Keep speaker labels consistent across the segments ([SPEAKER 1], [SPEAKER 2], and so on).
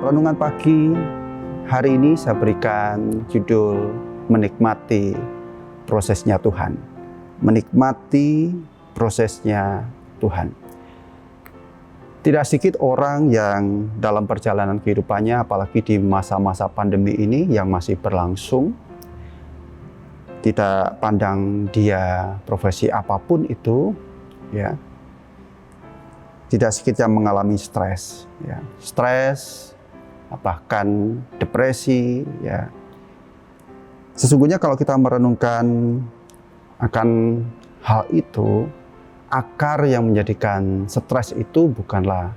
[SPEAKER 1] Renungan pagi hari ini saya berikan judul menikmati prosesnya Tuhan. Menikmati prosesnya Tuhan. Tidak sedikit orang yang dalam perjalanan kehidupannya, apalagi di masa-masa pandemi ini yang masih berlangsung, tidak pandang dia profesi apapun itu, ya, tidak sedikit yang mengalami stres, ya, stres, bahkan depresi, ya. Sesungguhnya kalau kita merenungkan akan hal itu, akar yang menjadikan stres itu bukanlah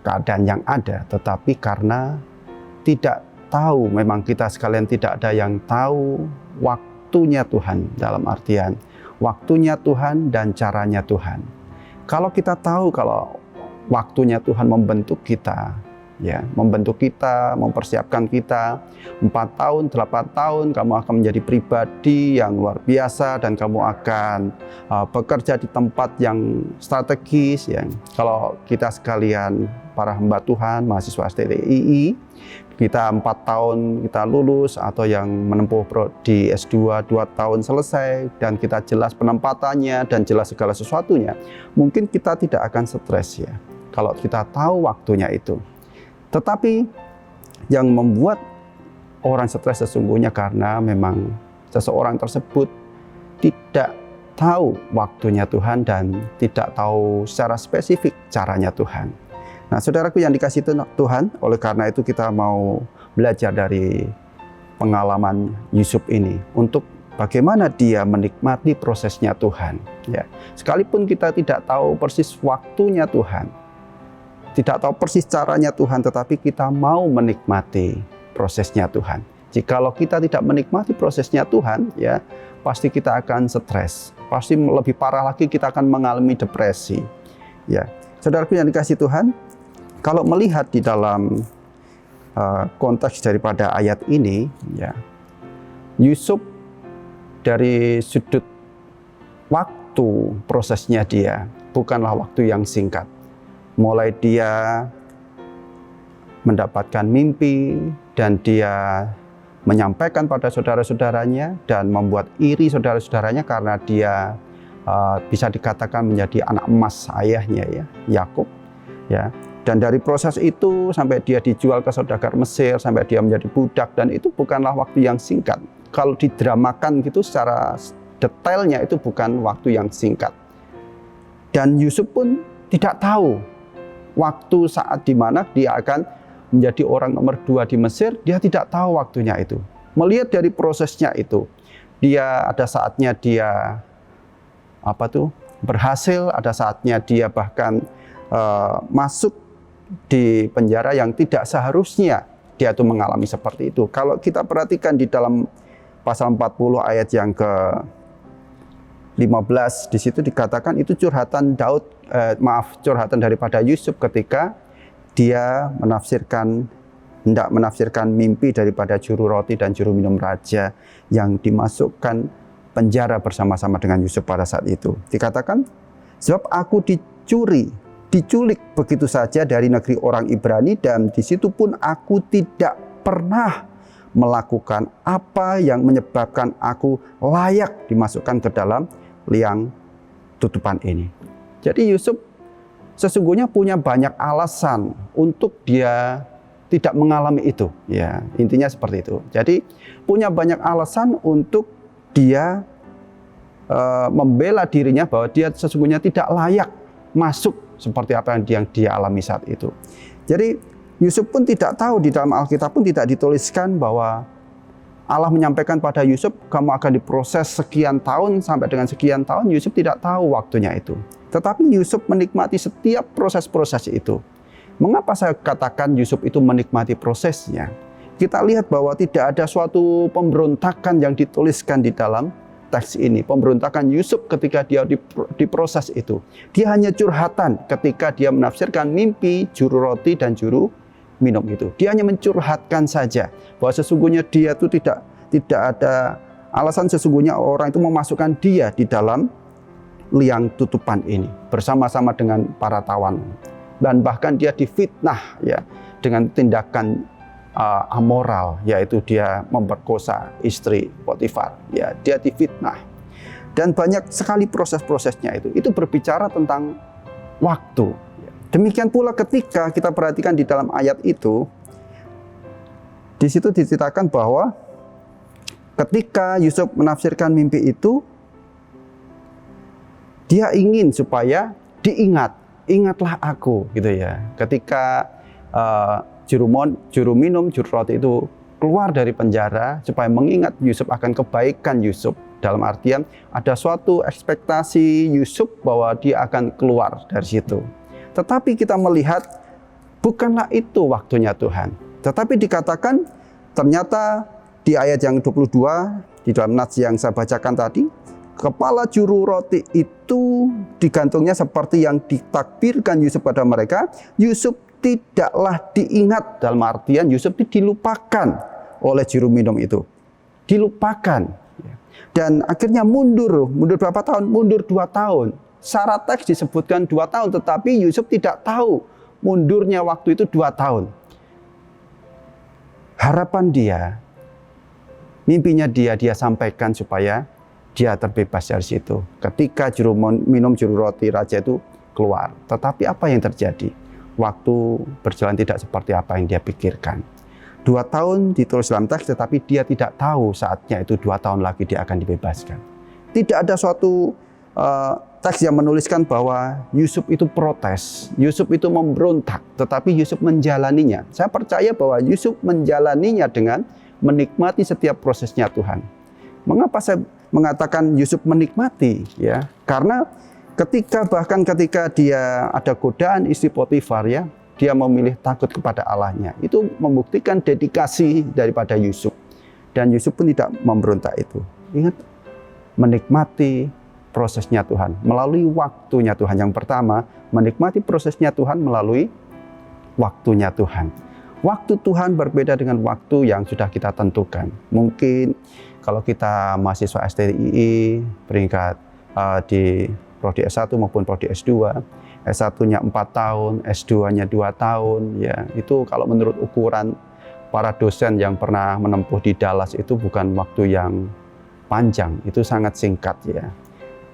[SPEAKER 1] keadaan yang ada, tetapi karena tidak tahu, memang kita sekalian tidak ada yang tahu waktunya Tuhan, dalam artian waktunya Tuhan dan caranya Tuhan. Kalau kita tahu kalau waktunya Tuhan membentuk kita, ya, membentuk kita, mempersiapkan kita 4 tahun, 8 tahun, kamu akan menjadi pribadi yang luar biasa dan kamu akan bekerja di tempat yang strategis, ya. Kalau kita sekalian para hamba Tuhan, mahasiswa STTII, kita 4 tahun kita lulus atau yang menempuh di S2 2 tahun selesai dan kita jelas penempatannya dan jelas segala sesuatunya, mungkin kita tidak akan stres, ya, kalau kita tahu waktunya itu. Tetapi yang membuat orang stres sesungguhnya karena memang seseorang tersebut tidak tahu waktunya Tuhan dan tidak tahu secara spesifik caranya Tuhan. Nah, saudaraku yang dikasihi Tuhan, oleh karena itu kita mau belajar dari pengalaman Yusuf ini untuk bagaimana dia menikmati prosesnya Tuhan. Ya, sekalipun kita tidak tahu persis waktunya Tuhan, tidak tahu persis caranya Tuhan, tetapi kita mau menikmati prosesnya Tuhan. Jikalau kita tidak menikmati prosesnya Tuhan, ya, pasti kita akan stres. Pasti lebih parah lagi, kita akan mengalami depresi. Ya, saudaraku yang dikasihi Tuhan, kalau melihat di dalam konteks daripada ayat ini, ya, Yusuf dari sudut waktu prosesnya dia bukanlah waktu yang singkat. Mulai dia mendapatkan mimpi dan dia menyampaikan pada saudara-saudaranya dan membuat iri saudara-saudaranya karena dia bisa dikatakan menjadi anak emas ayahnya, ya, Yakub, ya. Dan dari proses itu sampai dia dijual ke saudagar Mesir, sampai dia menjadi budak, dan itu bukanlah waktu yang singkat. Kalau didramakan gitu secara detailnya, itu bukan waktu yang singkat. Dan Yusuf pun tidak tahu waktu saat di mana dia akan menjadi orang nomor 2 di Mesir, dia tidak tahu waktunya itu. Melihat dari prosesnya itu, dia ada saatnya dia berhasil, ada saatnya dia bahkan masuk di penjara yang tidak seharusnya dia tuh mengalami seperti itu. Kalau kita perhatikan di dalam pasal 40 ayat yang ke-15, di situ dikatakan itu curhatan curhatan daripada Yusuf ketika dia hendak menafsirkan mimpi daripada juru roti dan juru minum raja yang dimasukkan penjara bersama-sama dengan Yusuf pada saat itu. Dikatakan, sebab aku diculik begitu saja dari negeri orang Ibrani, dan di situ pun aku tidak pernah melakukan apa yang menyebabkan aku layak dimasukkan ke dalam liang tutupan ini. Jadi Yusuf sesungguhnya punya banyak alasan untuk dia tidak mengalami itu, ya, intinya seperti itu. Jadi punya banyak alasan untuk dia membela dirinya bahwa dia sesungguhnya tidak layak masuk seperti apa yang dia alami saat itu. Jadi Yusuf pun tidak tahu, di dalam Alkitab pun tidak dituliskan bahwa Allah menyampaikan pada Yusuf, kamu akan diproses sekian tahun sampai dengan sekian tahun. Yusuf tidak tahu waktunya itu. Tetapi Yusuf menikmati setiap proses-proses itu. Mengapa saya katakan Yusuf itu menikmati prosesnya? Kita lihat bahwa tidak ada suatu pemberontakan yang dituliskan di dalam teks ini. Pemberontakan Yusuf ketika dia diproses itu. Dia hanya curhatan ketika dia menafsirkan mimpi juru roti dan juru minum itu. Dia hanya mencurhatkan saja bahwa sesungguhnya dia itu tidak ada alasan sesungguhnya orang itu memasukkan dia di dalam liang tutupan ini bersama-sama dengan para tawan. dan bahkan dia difitnah ya dengan tindakan amoral, yaitu dia memperkosa istri Potifar. Ya, dia difitnah. Dan banyak sekali proses-prosesnya itu berbicara tentang waktu. Demikian pula ketika kita perhatikan di dalam ayat itu, di situ diceritakan bahwa ketika Yusuf menafsirkan mimpi itu, dia ingin supaya ingatlah aku, gitu ya. Ketika juru minum, juru roti itu keluar dari penjara supaya mengingat Yusuf akan kebaikan Yusuf. Dalam artian ada suatu ekspektasi Yusuf bahwa dia akan keluar dari situ. Tetapi kita melihat bukanlah itu waktunya Tuhan. Tetapi dikatakan ternyata di ayat yang 22 di dalam nats yang saya bacakan tadi, kepala juru roti itu digantungnya seperti yang ditakbirkan Yusuf pada mereka. Yusuf tidaklah diingat, dalam artian Yusuf dilupakan oleh juru minum itu. Dilupakan. Dan akhirnya mundur berapa tahun? Mundur 2 tahun. Secara teks disebutkan 2 tahun, tetapi Yusuf tidak tahu mundurnya waktu itu 2 tahun. Harapan dia, mimpinya dia sampaikan supaya dia terbebas dari situ. Ketika juru roti raja itu keluar. Tetapi apa yang terjadi? Waktu berjalan tidak seperti apa yang dia pikirkan. 2 tahun ditulis dalam teks, tetapi dia tidak tahu saatnya itu 2 tahun lagi dia akan dibebaskan. Tidak ada suatu teks yang menuliskan bahwa Yusuf itu protes, Yusuf itu memberontak, tetapi Yusuf menjalaninya. Saya percaya bahwa Yusuf menjalaninya dengan menikmati setiap prosesnya Tuhan. Mengapa saya mengatakan Yusuf menikmati? Ya, karena bahkan ketika dia ada godaan istri Potifar, ya, dia memilih takut kepada Allahnya. Itu membuktikan dedikasi daripada Yusuf. Dan Yusuf pun tidak memberontak itu. Ingat, menikmati prosesnya Tuhan melalui waktunya Tuhan. Yang pertama, menikmati prosesnya Tuhan melalui waktunya Tuhan. Waktu Tuhan berbeda dengan waktu yang sudah kita tentukan. Mungkin kalau kita mahasiswa STII peringkat di prodi S1 maupun prodi S2, S1-nya 4 tahun, S2-nya 2 tahun, ya itu kalau menurut ukuran para dosen yang pernah menempuh di Dallas itu bukan waktu yang panjang, itu sangat singkat ya.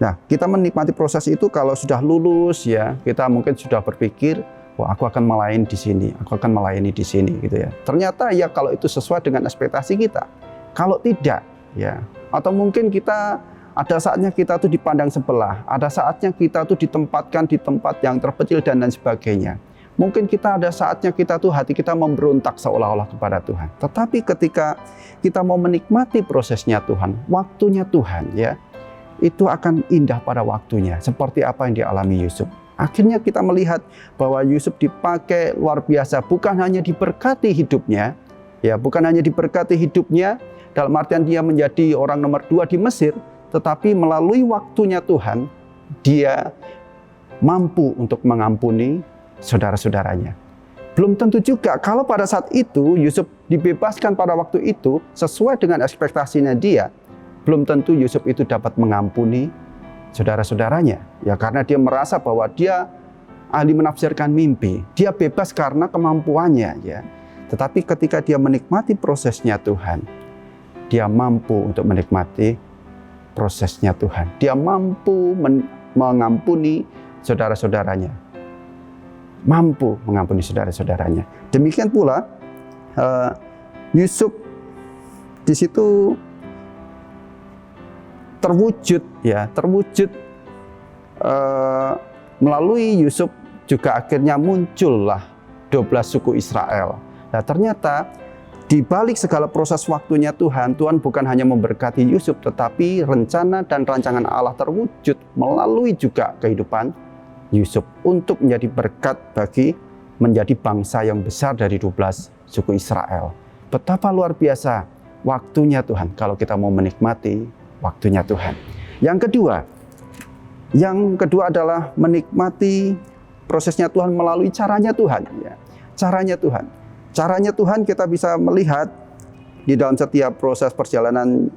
[SPEAKER 1] Nah, kita menikmati proses itu kalau sudah lulus ya, kita mungkin sudah berpikir, wah aku akan melayani di sini, aku akan melayani di sini gitu ya. Ternyata ya kalau itu sesuai dengan ekspektasi kita. Kalau tidak ya, atau mungkin kita ada saatnya kita tuh dipandang sebelah, ada saatnya kita tuh ditempatkan di tempat yang terpencil dan lain sebagainya. Mungkin kita ada saatnya kita tuh hati kita memberontak seolah-olah kepada Tuhan. Tetapi ketika kita mau menikmati prosesnya Tuhan, waktunya Tuhan ya, itu akan indah pada waktunya, seperti apa yang dialami Yusuf. Akhirnya kita melihat bahwa Yusuf dipakai luar biasa, bukan hanya diberkati hidupnya, ya, bukan hanya diberkati hidupnya dalam artian dia menjadi orang nomor 2 di Mesir, tetapi melalui waktunya Tuhan, dia mampu untuk mengampuni saudara-saudaranya. Belum tentu juga kalau pada saat itu Yusuf dibebaskan pada waktu itu sesuai dengan ekspektasinya dia, belum tentu Yusuf itu dapat mengampuni saudara-saudaranya. Ya karena dia merasa bahwa dia ahli menafsirkan mimpi, dia bebas karena kemampuannya ya. Tetapi ketika dia menikmati prosesnya Tuhan, dia mampu untuk menikmati prosesnya Tuhan. Dia mampu mengampuni saudara-saudaranya. Mampu mengampuni saudara-saudaranya. Demikian pula Yusuf di situ terwujud melalui Yusuf juga akhirnya muncullah 12 suku Israel. Nah, ternyata di balik segala proses waktunya Tuhan bukan hanya memberkati Yusuf, tetapi rencana dan rancangan Allah terwujud melalui juga kehidupan Yusuf untuk menjadi berkat bagi menjadi bangsa yang besar dari 12 suku Israel. Betapa luar biasa waktunya Tuhan kalau kita mau menikmati waktunya Tuhan. Yang kedua adalah menikmati prosesnya Tuhan melalui caranya Tuhan. Ya. Caranya Tuhan kita bisa melihat di dalam setiap proses perjalanan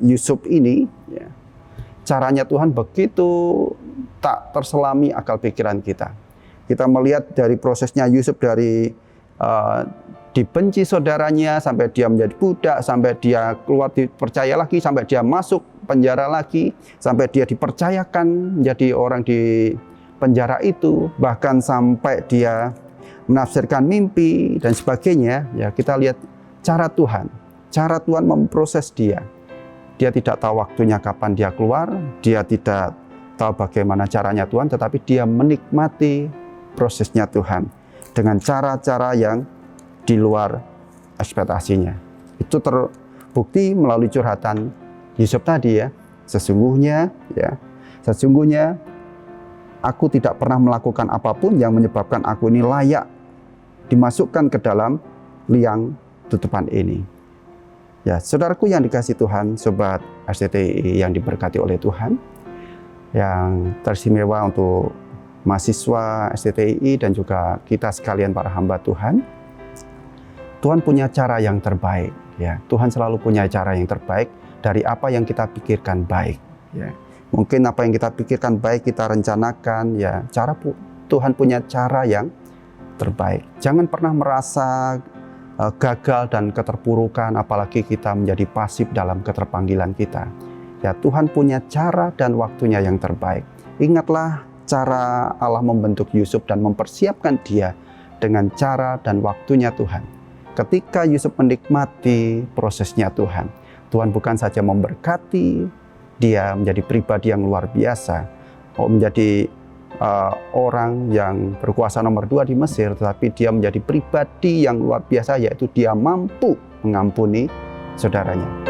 [SPEAKER 1] Yusuf ini. Ya. Caranya Tuhan begitu tak terselami akal pikiran kita. Kita melihat dari prosesnya Yusuf dari dibenci saudaranya, sampai dia menjadi budak, sampai dia keluar dipercaya lagi, sampai dia masuk penjara lagi, sampai dia dipercayakan menjadi orang di penjara itu, bahkan sampai dia menafsirkan mimpi dan sebagainya. Ya, kita lihat cara Tuhan memproses dia. Dia tidak tahu waktunya kapan dia keluar, dia tidak tahu bagaimana caranya Tuhan, tetapi dia menikmati prosesnya Tuhan dengan cara-cara yang di luar ekspektasinya. Itu terbukti melalui curhatan Yusuf tadi ya. Sesungguhnya aku tidak pernah melakukan apapun yang menyebabkan aku ini layak dimasukkan ke dalam liang tutupan ini. Ya, saudaraku yang dikasihi Tuhan, sobat STTI yang diberkati oleh Tuhan, yang teristimewa untuk mahasiswa STTI dan juga kita sekalian para hamba Tuhan. Tuhan punya cara yang terbaik, ya. Tuhan selalu punya cara yang terbaik dari apa yang kita pikirkan baik, ya. Mungkin apa yang kita pikirkan baik, kita rencanakan, ya. Tuhan punya cara yang terbaik. Jangan pernah merasa gagal dan keterpurukan, apalagi kita menjadi pasif dalam keterpanggilan kita. Ya, Tuhan punya cara dan waktunya yang terbaik. Ingatlah cara Allah membentuk Yusuf dan mempersiapkan dia dengan cara dan waktunya Tuhan. Ketika Yusuf menikmati prosesnya Tuhan, Tuhan bukan saja memberkati dia menjadi pribadi yang luar biasa, menjadi orang yang berkuasa nomor 2 di Mesir, tetapi dia menjadi pribadi yang luar biasa, yaitu dia mampu mengampuni saudaranya.